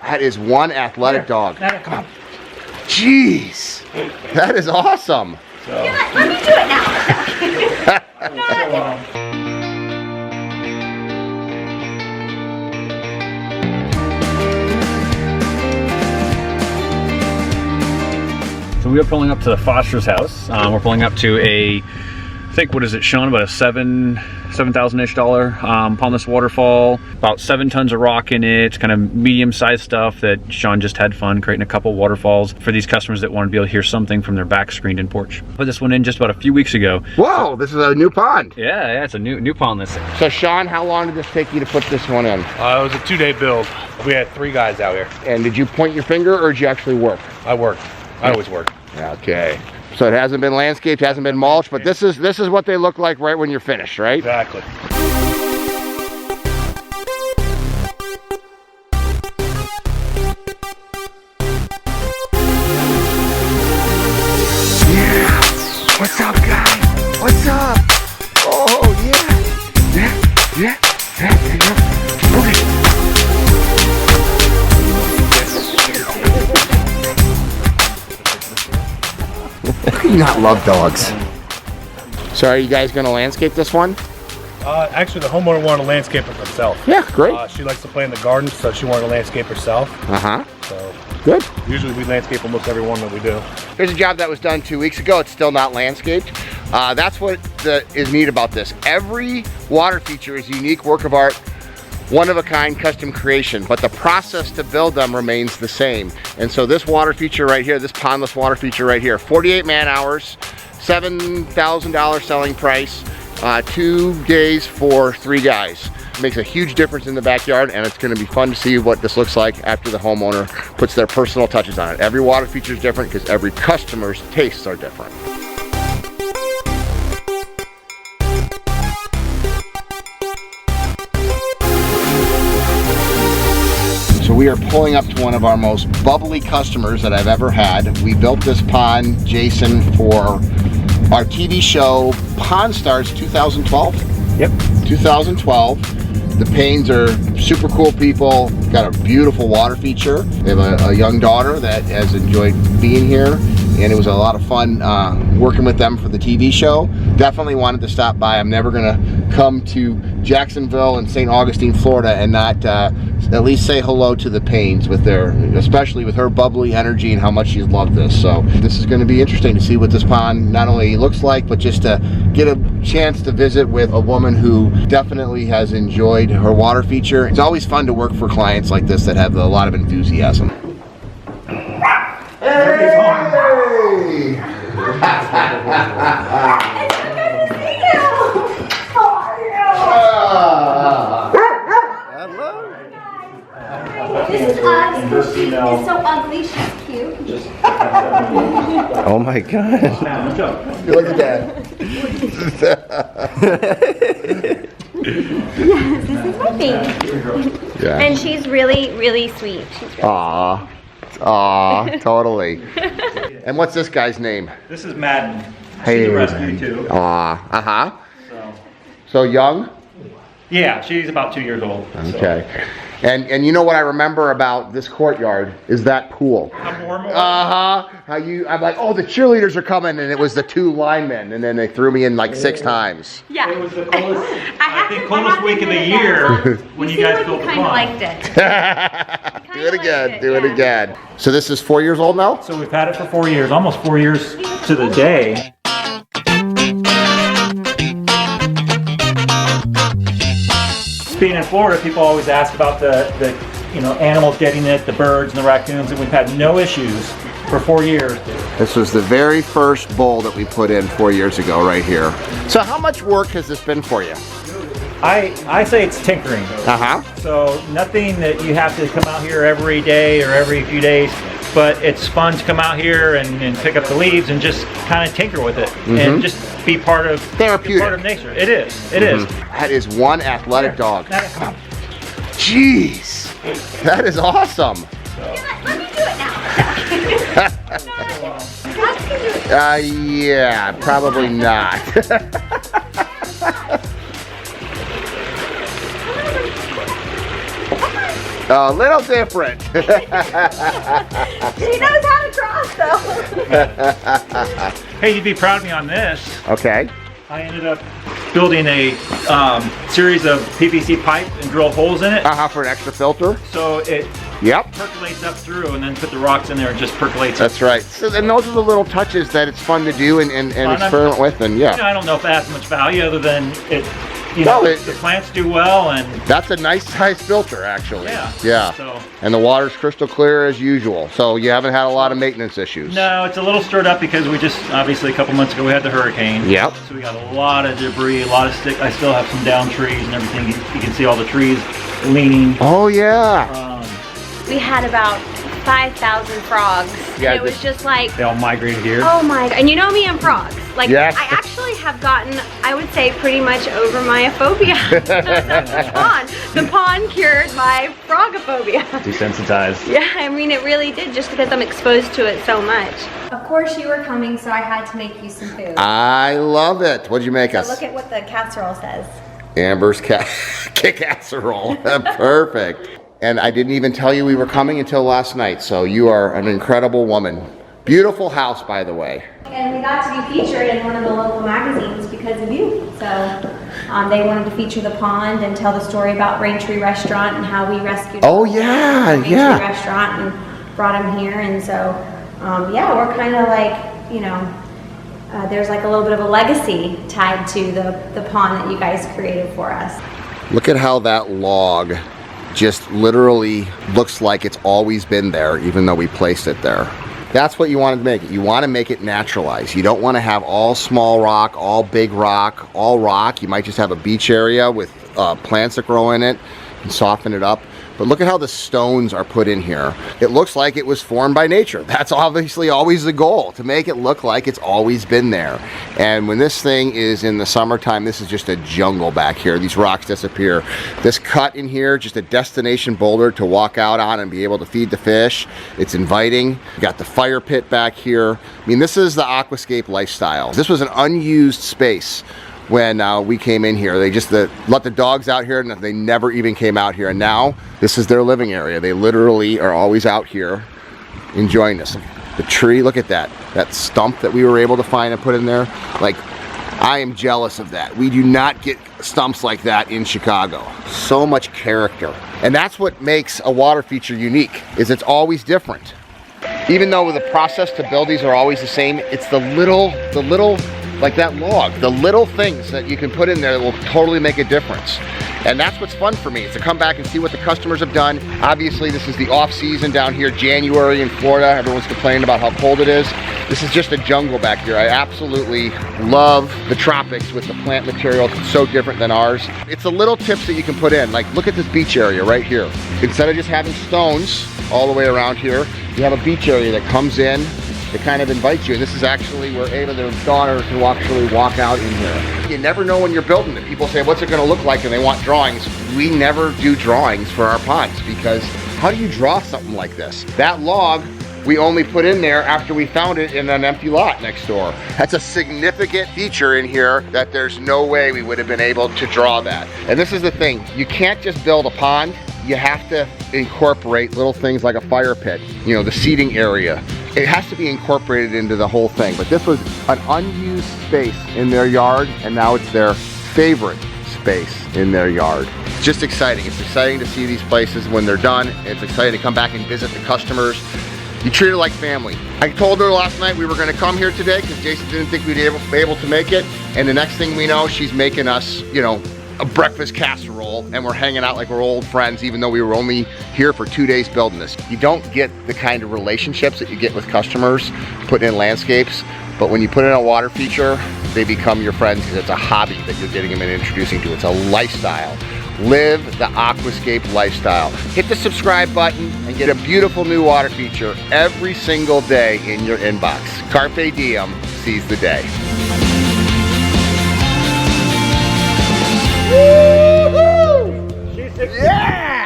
That is one athletic dog. Come on. Jeez, that is awesome. So. Let me do it now. So we are pulling up to the Foster's house. We're pulling up to a, I think, what is it, Sean? About a $7,000-ish pondless waterfall. About 7 tons of rock in it. It's kind of medium-sized stuff that Sean just had fun creating a couple waterfalls for these customers that want to be able to hear something from their back screened-in porch. Put this one in just about a few weeks ago. Whoa, this is a new pond. Yeah, it's a new pond this thing. So Sean, how long did this take you to put this one in? It was a 2-day build. We had 3 guys out here. And did you point your finger or did you actually work? I worked. I always work. Okay. So it hasn't been landscaped, hasn't been mulched, but this is what they look like right when you're finished, right? Exactly. Yeah. What's up, guys? What's up? Oh yeah. Yeah. Okay. How do you not love dogs? So are you guys gonna landscape this one? Actually, the homeowner wanted to landscape it herself. Yeah, great. She likes to play in the garden, so she wanted to landscape herself. So good. Usually we landscape almost every one that we do. Here's a job that was done 2 weeks ago. It's still not landscaped. That's what is neat about this. Every water feature is a unique work of art, one-of-a-kind custom creation, but the process to build them remains the same. And so this water feature right here, this pondless water feature right here, 48 man-hours, $7,000 selling price, 2 days for 3 guys. It makes a huge difference in the backyard, and it's gonna be fun to see what this looks like after the homeowner puts their personal touches on it. Every water feature is different because every customer's tastes are different. So we are pulling up to one of our most bubbly customers that I've ever had. We built this pond, Jason, for our TV show Pond Stars 2012. Yep. 2012. The Paynes are super cool people, got a beautiful water feature. They have a young daughter that has enjoyed being here, and it was a lot of fun working with them for the TV show. Definitely wanted to stop by. I'm never gonna come to Jacksonville and St. Augustine, Florida and not at least say hello to the Paynes with their, especially with her bubbly energy and how much she's loved this. So this is gonna be interesting to see what this pond not only looks like, but just to get a chance to visit with a woman who definitely has enjoyed her water feature. It's always fun to work for clients like this that have a lot of enthusiasm. Hey! This is Uggs, because she is so ugly, she's cute. Oh my God. Look at that. Yes, this is my baby. Yeah. And she's really, really sweet. She's really Aw, totally. And what's this guy's name? This is Madden. Hey. She's a rescue too. Uh-huh. So young? Yeah, she's about 2 years old. Okay. And you know what I remember about this courtyard is that pool. How warm it was? I'm like, oh, the cheerleaders are coming, and it was the 2 linemen, and then they threw me in like 6 times. Yeah. It was the coldest, I think, coldest week of the year when you guys built the pond. Liked it. Do it again, do it again. So this is 4 years old now? So we've had it for 4 years, almost 4 years to the day. Being in Florida, people always ask about the animals getting it, the birds and the raccoons, and we've had no issues for 4 years. This was the very first bowl that we put in 4 years ago right here. So how much work has this been for you? I say it's tinkering. So nothing that you have to come out here every day or every few days, but it's fun to come out here and pick up the leaves and just kind of tinker with it and just be part of therapeutic. Part of nature. It is. It is. That is one athletic dog. Come on. Jeez, that is awesome. Let me do it now. Yeah, probably not. A little different. She knows how to cross though. Hey, you'd be proud of me on this. Okay. I ended up building a series of PVC pipe and drill holes in it. For an extra filter. So it Yep. percolates up through, and then put the rocks in there and just percolates. That's right. So, and those are the little touches that it's fun to do and experiment with, and yeah. You know, I don't know if it has much value other than it. You Well, know, the plants do well, and that's a nice size filter, actually. Yeah. Yeah. So. And the water's crystal clear as usual. So you haven't had a lot of maintenance issues. No, it's a little stirred up because we just, obviously a couple months ago we had the hurricane. Yep. So we got a lot of debris, a lot of stick. I still have some down trees and everything. You can see all the trees leaning. Oh yeah. We had about 5,000 frogs. Yeah, it was just like, They all migrated here. oh my god. And you know me and frogs. Like, Yes. I actually have gotten, I would say, pretty much over my phobia of the pond. The pond cured my frogophobia. Desensitized. Yeah, I mean, it really did, just because I'm exposed to it so much. Of course you were coming, so I had to make you some food. I love it. What'd you make us? Look at what the casserole says. Amber's casserole. Perfect. And I didn't even tell you we were coming until last night, so you are an incredible woman. Beautiful house, by the way. And we got to be featured in one of the local magazines because of you. So they wanted to feature the pond and tell the story about Raintree Restaurant and how we rescued Raintree Restaurant and brought him here. And so, yeah, we're kind of like, you know, there's like a little bit of a legacy tied to the pond that you guys created for us. Look at how that log just literally looks like it's always been there, even though we placed it there. That's what you want to make it. You want to make it naturalized. You don't want to have all small rock, all big rock, all rock. You might just have a beach area with plants that grow in it and soften it up. But look at how the stones are put in here. It looks like it was formed by nature. That's obviously always the goal, to make it look like it's always been there. And when this thing is in the summertime, this is just a jungle back here. These rocks disappear. This cut in here, just a destination boulder to walk out on and be able to feed the fish. It's inviting. You got the fire pit back here. I mean, this is the aquascape lifestyle. This was an unused space when we came in here. They just let the dogs out here and they never even came out here. And now this is their living area. They literally are always out here enjoying this. The tree, look at that. That stump that we were able to find and put in there. Like, I am jealous of that. We do not get stumps like that in Chicago. So much character. And that's what makes a water feature unique, is it's always different. Even though the process to build these are always the same, it's the little, like that log, the little things that you can put in there that will totally make a difference. And that's what's fun for me, is to come back and see what the customers have done. Obviously, this is the off season down here, January in Florida. Everyone's complaining about how cold it is. This is just a jungle back here. I absolutely love the tropics with the plant materials. It's so different than ours. It's the little tips that you can put in. Like, look at this beach area right here. Instead of just having stones all the way around here, you have a beach area that comes in to kind of invite you. And this is actually where Ava, their daughter, can actually walk out in here. You never know when you're building it. People say, what's it gonna look like? And they want drawings. We never do drawings for our ponds, because how do you draw something like this? That log, we only put in there after we found it in an empty lot next door. That's a significant feature in here that there's no way we would have been able to draw that. And this is the thing, you can't just build a pond, you have to incorporate little things like a fire pit, you know, the seating area. It has to be incorporated into the whole thing. But this was an unused space in their yard, and now it's their favorite space in their yard. It's just exciting. It's exciting to see these places when they're done. It's exciting to come back and visit the customers. You treat it like family. I told her last night we were gonna come here today because Jason didn't think we'd be able to make it. And the next thing we know, she's making us, you know, a breakfast casserole, and we're hanging out like we're old friends, even though we were only here for 2 days building this. You don't get the kind of relationships that you get with customers putting in landscapes, but when you put in a water feature, they become your friends because it's a hobby that you're getting them and introducing to. It's a lifestyle. Live the aquascape lifestyle. Hit the subscribe button and get a beautiful new water feature every single day in your inbox. Carpe diem, seize the day. Woo-hoo! Yeah!